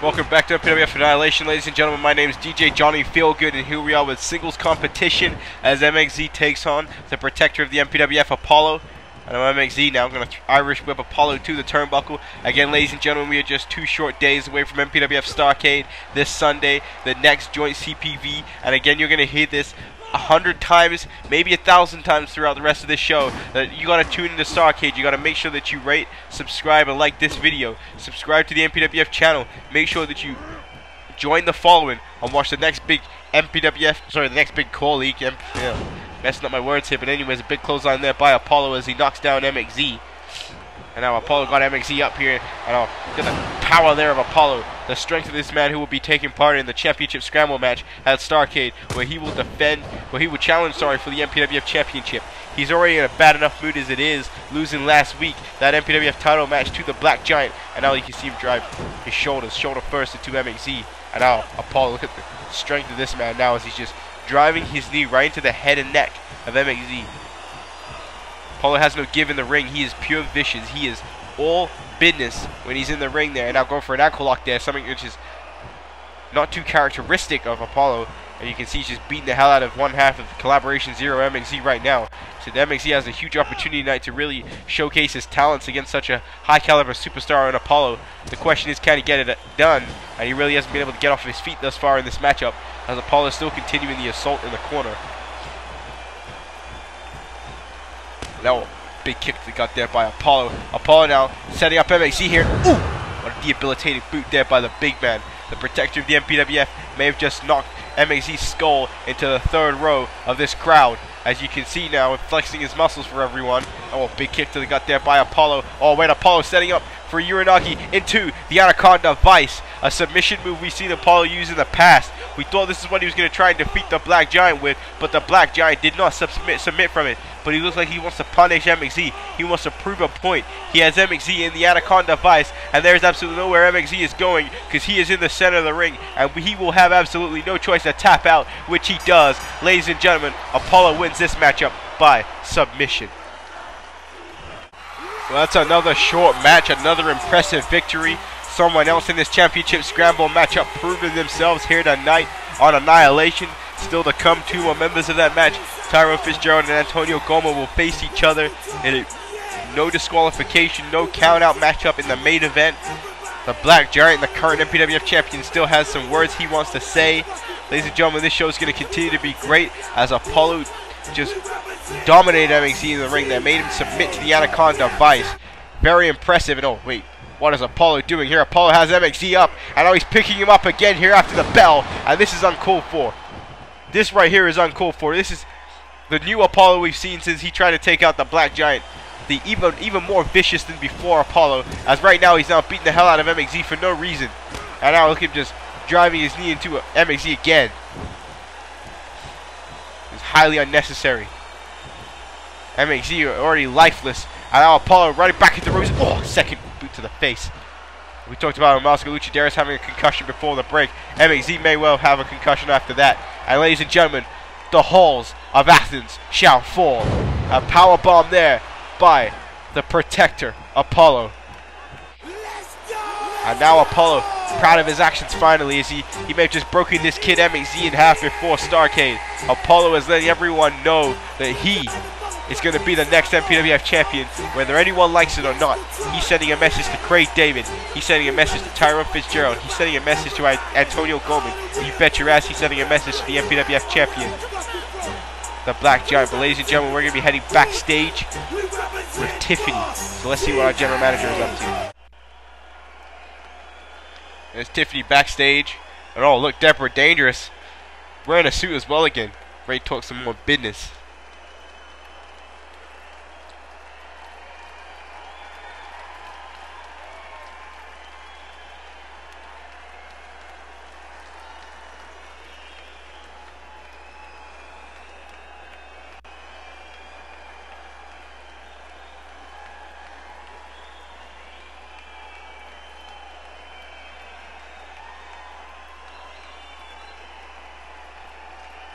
Welcome back to MPWF Annihilation, ladies and gentlemen. My name is DJ Johnny Feelgood, and here we are with singles competition as MXZ takes on the protector of the MPWF, Apollo. I know MXZ now going to Irish whip Apollo to the turnbuckle. Again, ladies and gentlemen, we are just 2 short days away from MPWF Starrcade this Sunday, the next joint CPV. And again, you're going to hear this 100 times, maybe 1,000 times throughout the rest of this show, that you gotta tune into Starrcade. You gotta make sure that you rate, subscribe, and like this video. Subscribe to the MPWF channel. Make sure that you join the following and watch the next big the next big core league. Messing up my words here, but anyways, a big clothesline there by Apollo as he knocks down MXZ. And now Apollo got MXZ up here, and look at the power there of Apollo. The strength of this man who will be taking part in the championship scramble match at Starrcade, where he will challenge for the MPWF championship. He's already in a bad enough mood as it is, losing last week that MPWF title match to the Black Giant. And now you can see him drive his shoulder first into MXZ. And now Apollo, look at the strength of this man now as he's just driving his knee right into the head and neck of MXZ. Apollo has no give in the ring. He is pure vicious. He is all business when he's in the ring there. And now going for an ankle lock there, something which is not too characteristic of Apollo. And you can see he's just beating the hell out of one half of Collaboration Zero MXZ right now. So the MXZ has a huge opportunity tonight to really showcase his talents against such a high caliber superstar in Apollo. The question is, can he get it done? And he really hasn't been able to get off his feet thus far in this matchup, as Apollo is still continuing the assault in the corner. Now, big kick that got there by Apollo. Apollo now setting up MXZ here. Ooh! What a debilitating boot there by the big man. The protector of the MPWF may have just knocked MXZ's skull into the third row of this crowd. As you can see now, flexing his muscles for everyone. Oh, big kick to the gut there by Apollo. Oh, wait, Apollo setting up for Uranagi into the Anaconda Vice. A submission move we've seen Apollo use in the past. We thought this is what he was going to try and defeat the Black Giant with, but the Black Giant did not submit from it. But he looks like he wants to punish MXZ. He wants to prove a point. He has MXZ in the Anaconda Vice, and there's absolutely nowhere MXZ is going, because he is in the center of the ring, and he will have absolutely no choice to tap out, which he does. Ladies and gentlemen, Apollo wins this matchup by submission. Well, that's another short match, another impressive victory. Someone else in this championship scramble matchup proving themselves here tonight on Annihilation. Still to come, 2 more members of that match. Tyrone, Fitzgerald, and Antonio Goldman will face each other in a no disqualification, no count-out matchup in the main event. The Black Giant, the current MPWF champion, still has some words he wants to say. Ladies and gentlemen, this show is going to continue to be great as Apollo just dominated MXZ in the ring there, made him submit to the Anaconda Vice. Very impressive. And oh, wait. What is Apollo doing here? Apollo has MXZ up, and now he's picking him up again here after the bell, and this is uncalled for. This right here is uncalled for. This is the new Apollo we've seen since he tried to take out the Black Giant. The even more vicious than before Apollo, as right now he's now beating the hell out of MXZ for no reason. And now look at him just driving his knee into MXZ again. It's highly unnecessary. MXZ already lifeless, and now Apollo running back into the ropes. Oh, second boot to the face. We talked about Masco Luchaderos having a concussion before the break. MXZ may well have a concussion after that. And ladies and gentlemen, the halls of Athens shall fall. A power bomb there by the protector, Apollo. And now Apollo, proud of his actions finally, as he may have just broken this kid MXZ in half before Starrcade. Apollo is letting everyone know that he is going to be the next MPWF champion, whether anyone likes it or not. He's sending a message to Craig David. He's sending a message to Tyrone Fitzgerald. He's sending a message to Antonio Goldman. You bet your ass he's sending a message to the MPWF champion, the Black Giant. But ladies and gentlemen, we're going to be heading backstage with Tiffany. So let's see what our general manager is up to. There's Tiffany backstage. And oh, look, Deborah Dangerous wearing a suit as well again. Ready to talk some more business.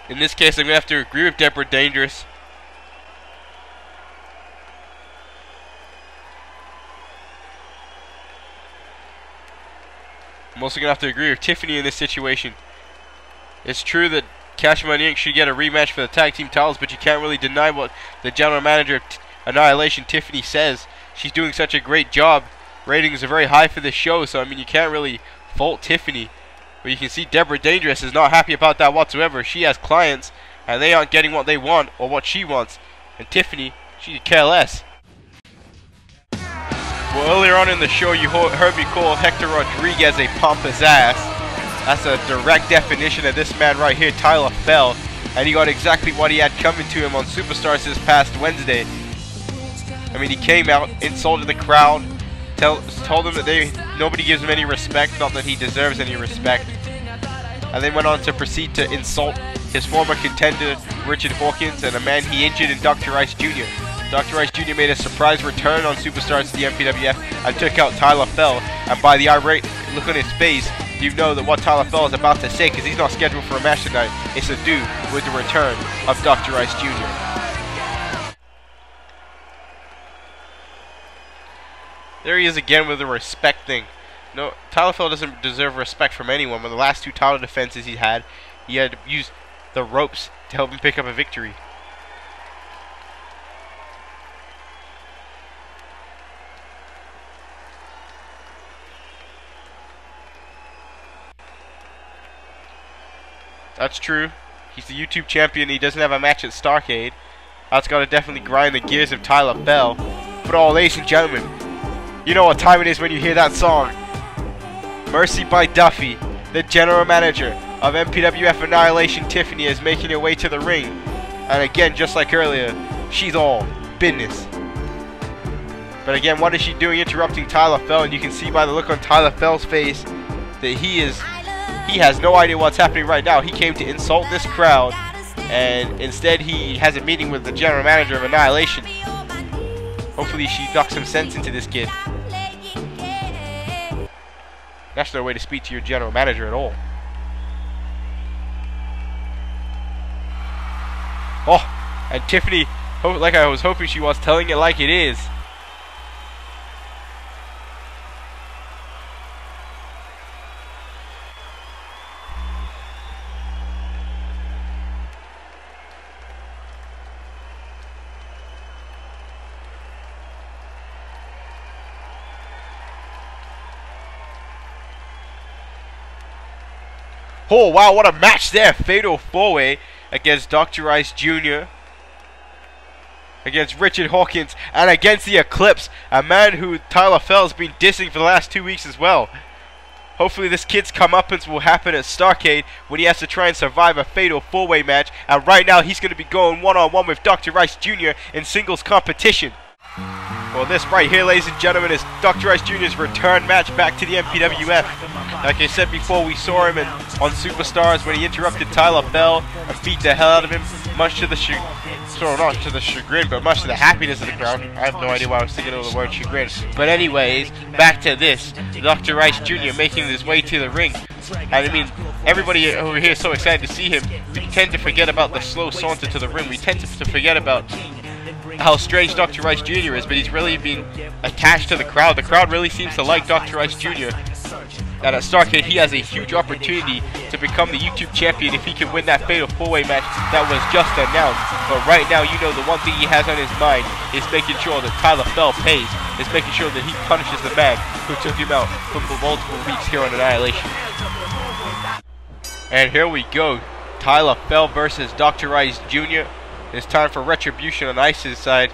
In this case, I'm going to have to agree with Deborah Dangerous. I'm also going to have to agree with Tiffany in this situation. It's true that Cash Money Inc. should get a rematch for the tag team titles, but you can't really deny what the general manager of Annihilation, Tiffany, says. She's doing such a great job. Ratings are very high for this show, so I mean, you can't really fault Tiffany. But you can see Deborah Dangerous is not happy about that whatsoever. She has clients, and they aren't getting what they want or what she wants. And Tiffany, she could care less. Well, earlier on in the show, you heard me call Hector Rodriguez a pompous ass. That's a direct definition of this man right here, Tyler Fell. And he got exactly what he had coming to him on Superstars this past Wednesday. I mean, he came out, insulted the crowd, told them that nobody gives him any respect, not that he deserves any respect. And then went on to proceed to insult his former contender, Richard Hawkins, and a man he injured in Dr. Ice Jr. Dr. Ice Jr. made a surprise return on Superstars to the MPWF and took out Tyler Fell. And by the irate look on his face, you know that what Tyler Fell is about to say, because he's not scheduled for a match tonight, is to do with the return of Dr. Ice Jr. There he is again with the respect thing. No, Tyler Fell doesn't deserve respect from anyone. With the last two title defenses he had to use the ropes to help him pick up a victory. That's true. He's the YouTube champion. He doesn't have a match at Starrcade. That's got to definitely grind the gears of Tyler Fell. But oh, ladies and gentlemen, you know what time it is when you hear that song. Mercy by Duffy, the general manager of MPWF Annihilation, Tiffany, is making her way to the ring. And again, just like earlier, she's all business. But again, what is she doing interrupting Tyler Fell? And you can see by the look on Tyler Fell's face that he has no idea what's happening right now. He came to insult this crowd, and instead he has a meeting with the general manager of Annihilation. Hopefully she knocks some sense into this kid. That's no way to speak to your general manager at all. Oh, and Tiffany, like I was hoping she was, telling it like it is. Oh, wow, what a match there. Fatal 4-way against Dr. Ice Jr. against Richard Hawkins and against the Eclipse, a man who Tyler Fell has been dissing for the last 2 weeks as well. Hopefully this kid's comeuppance will happen at Starrcade when he has to try and survive a fatal 4-way match. And right now he's going to be going one-on-one with Dr. Ice Jr. in singles competition. Well, this right here, ladies and gentlemen, is Dr. Ice Jr.'s return match back to the MPWF. Like I said before, we saw him on Superstars when he interrupted Tyler Fell and beat the hell out of him, much to the not to the chagrin, but much to the happiness of the crowd. I have no idea why I was thinking of the word chagrin. But anyways, back to this. Dr. Ice Jr. making his way to the ring. And I mean, everybody over here is so excited to see him. We tend to forget about the slow saunter to the ring. We tend to forget about how strange Dr. Ice Jr. is, but he's really been attached to the crowd. The crowd really seems to like Dr. Ice Jr. And at Starrcade, he has a huge opportunity to become the YouTube champion if he can win that fatal 4-way match that was just announced. But right now, you know, the one thing he has on his mind is making sure that Tyler Fell pays, is making sure that he punishes the man who took him out for multiple weeks here on Annihilation. And here we go. Tyler Fell versus Dr. Ice Jr. It's time for retribution on Ice's side.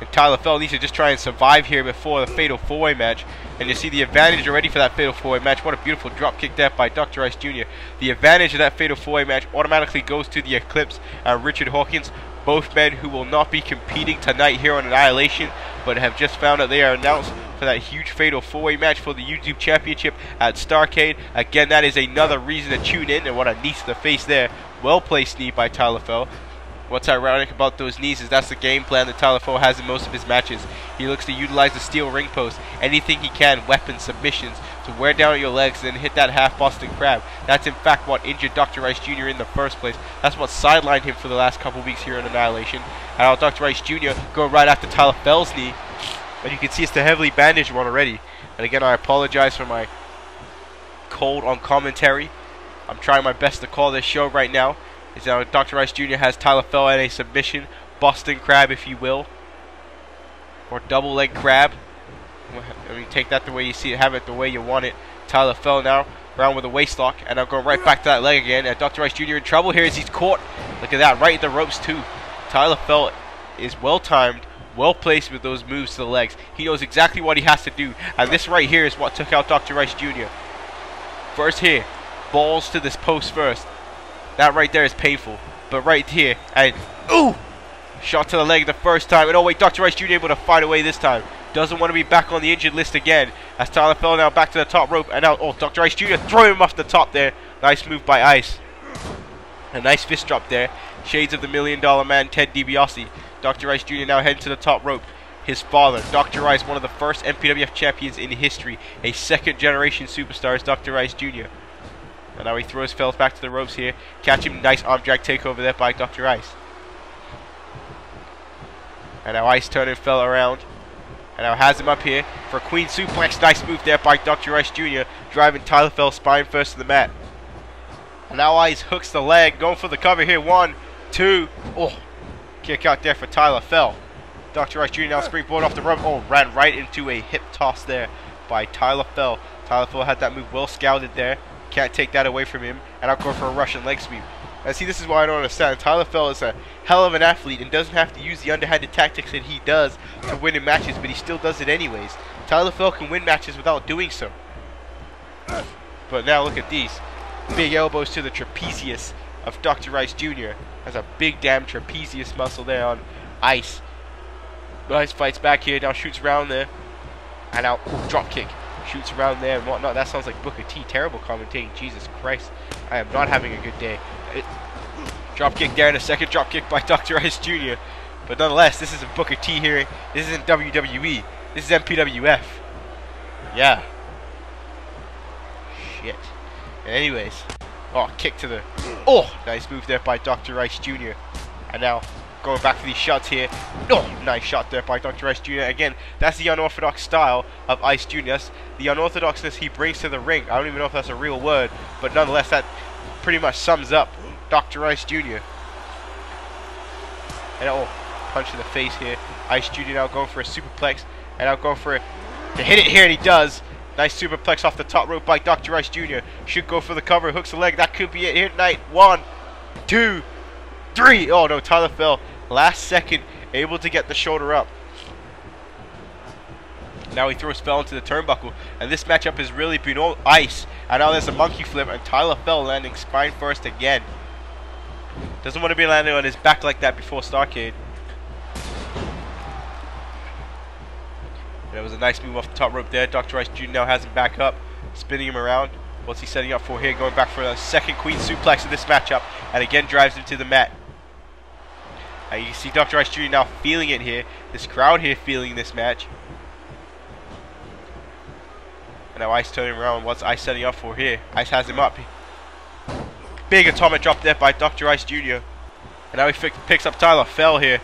And Tyler Fell needs to just try and survive here before the fatal 4-way match. And you see the advantage already for that fatal 4-way match. What a beautiful drop kick there by Dr. Ice Jr. The advantage of that fatal 4-way match automatically goes to the Eclipse and Richard Hawkins. Both men who will not be competing tonight here on Annihilation, but have just found out they are announced for that huge fatal 4-way match for the YouTube Championship at Starrcade. Again, that is another reason to tune in. And what a knee to the face there. Well placed knee by Tyler Fell. What's ironic about those knees is that's the game plan that Tyler Fell has in most of his matches. He looks to utilize the steel ring post, anything he can, weapons, submissions, to wear down your legs and then hit that half Boston Crab. That's in fact what injured Dr. Ice Jr. in the first place. That's what sidelined him for the last couple weeks here in Annihilation. And I'll Dr. Ice Jr. go right after Tyler Fell's knee. And you can see it's the heavily bandaged one already. And again, I apologize for my cold on commentary. I'm trying my best to call this show right now. Is now Dr. Rice Jr. has Tyler Fell at a submission, Boston Crab, if you will, or double leg crab. I mean, take that the way you see it, have it the way you want it. Tyler Fell now around with a waist lock, and I'm going right back to that leg again. And Dr. Rice Jr. in trouble here as he's caught. Look at that, right in the ropes too. Tyler Fell is well timed, well placed with those moves to the legs. He knows exactly what he has to do, and this right here is what took out Dr. Rice Jr. First here, balls to this post first. That right there is painful, but right here, and ooh, shot to the leg the first time, and oh wait, Dr. Rice Jr. able to fight away this time. Doesn't want to be back on the injured list again, as Tyler Fell now back to the top rope, and now, oh, Dr. Rice Jr. throwing him off the top there. Nice move by Ice. A nice fist drop there. Shades of the $1 Million Man, Ted DiBiase. Dr. Rice Jr. now heading to the top rope. His father, Dr. Rice, one of the first MPWF champions in history, a second generation superstar, is Dr. Rice Jr. And now he throws Fell back to the ropes here. Catch him, nice arm drag takeover there by Dr. Rice. And now Ice turning Fell around. And now has him up here for a Queen Suplex. Nice move there by Dr. Rice Jr. Driving Tyler Fell spine first to the mat. And now Ice hooks the leg. Going for the cover here. 1, 2. Oh, kick out there for Tyler Fell. Dr. Rice Jr. now springboard off the rope. Oh, ran right into a hip toss there by Tyler Fell. Tyler Fell had that move well scouted there. Can't take that away from him. And I'll go for a Russian leg sweep. And see, this is why I don't understand. Tyler Fell is a hell of an athlete and doesn't have to use the underhanded tactics that he does to win in matches, but he still does it anyways. Tyler Fell can win matches without doing so. But now look at these. Big elbows to the trapezius of Dr. Rice Jr. Has a big damn trapezius muscle there on Ice. Ice fights back here, now shoots around there. And now, ooh, drop kick. Shoots around there and whatnot. That sounds like Booker T. Terrible commentating. Jesus Christ. I am not having a good day. Drop kick there and a second drop kick by Dr. Rice Jr. But nonetheless, this isn't Booker T here. This isn't WWE. This is MPWF. Yeah. Shit. Anyways. Oh, kick to the... Oh, nice move there by Dr. Rice Jr. And now going back for these shots here. Oh, nice shot there by Dr. Rice Jr. Again, that's the unorthodox style of Ice Jr. That's the unorthodoxness he brings to the ring. I don't even know if that's a real word, but nonetheless, that pretty much sums up Dr. Rice Jr. And oh, punch in the face here. Ice Jr. now going for a superplex, and now going for to hit it here, and he does. Nice superplex off the top rope by Dr. Rice Jr. Should go for the cover, hooks the leg. That could be it here tonight. 1, 2, 3. Oh no, Tyler Fell last second able to get the shoulder up. Now he throws Fell into the turnbuckle, and this matchup has really been all Ice. And now there's a monkey flip, and Tyler Fell landing spine first again. Doesn't want to be landing on his back like that before Starrcade. That was a nice move off the top rope there. Dr. Rice Jr. now has him back up, spinning him around. What's he setting up for here? Going back for a second Queen Suplex in this matchup, and again drives him to the mat. You see Dr. Rice Jr. now feeling it here. This crowd here feeling this match. And now Ice turning around. What's Ice setting up for here? Ice has him up. Big atomic drop there by Dr. Rice Jr. And now he picks up Tyler Fell here.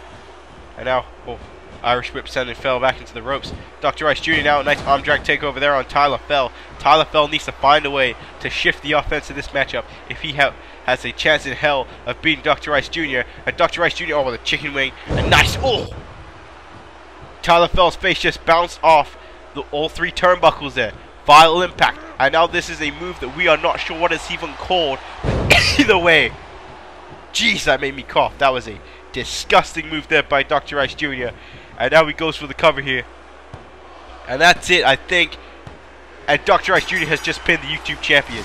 And now, oh, Irish whip sending Fell back into the ropes. Dr. Rice Jr. now, nice arm drag takeover there on Tyler Fell. Tyler Fell needs to find a way to shift the offense in this matchup if he has a chance in hell of beating Dr. Rice Jr. And Dr. Rice Jr. oh, with a chicken wing. And nice, oh! Tyler Fell's face just bounced off all 3 turnbuckles there. Vital impact. And now this is a move that we are not sure what it's even called. Either way. Jeez, that made me cough. That was a disgusting move there by Dr. Rice Jr. And now he goes for the cover here. And that's it, I think. And Dr. Rice Jr. has just pinned the YouTube champion.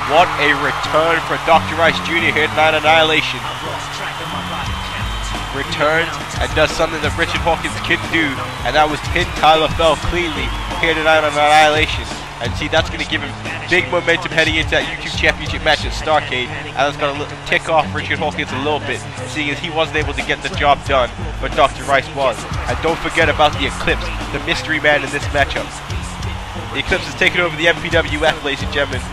What a return for Dr. Rice Jr. here tonight on Annihilation. Returns and does something that Richard Hawkins couldn't do, and that was pin Tyler Fell cleanly here tonight on Annihilation. And see, that's going to give him big momentum heading into that YouTube Championship match at Starrcade, and that's going to tick off Richard Hawkins a little bit, seeing as he wasn't able to get the job done, but Dr. Rice was. And don't forget about the Eclipse, the mystery man in this matchup. The Eclipse has taken over the MPWF, ladies and gentlemen.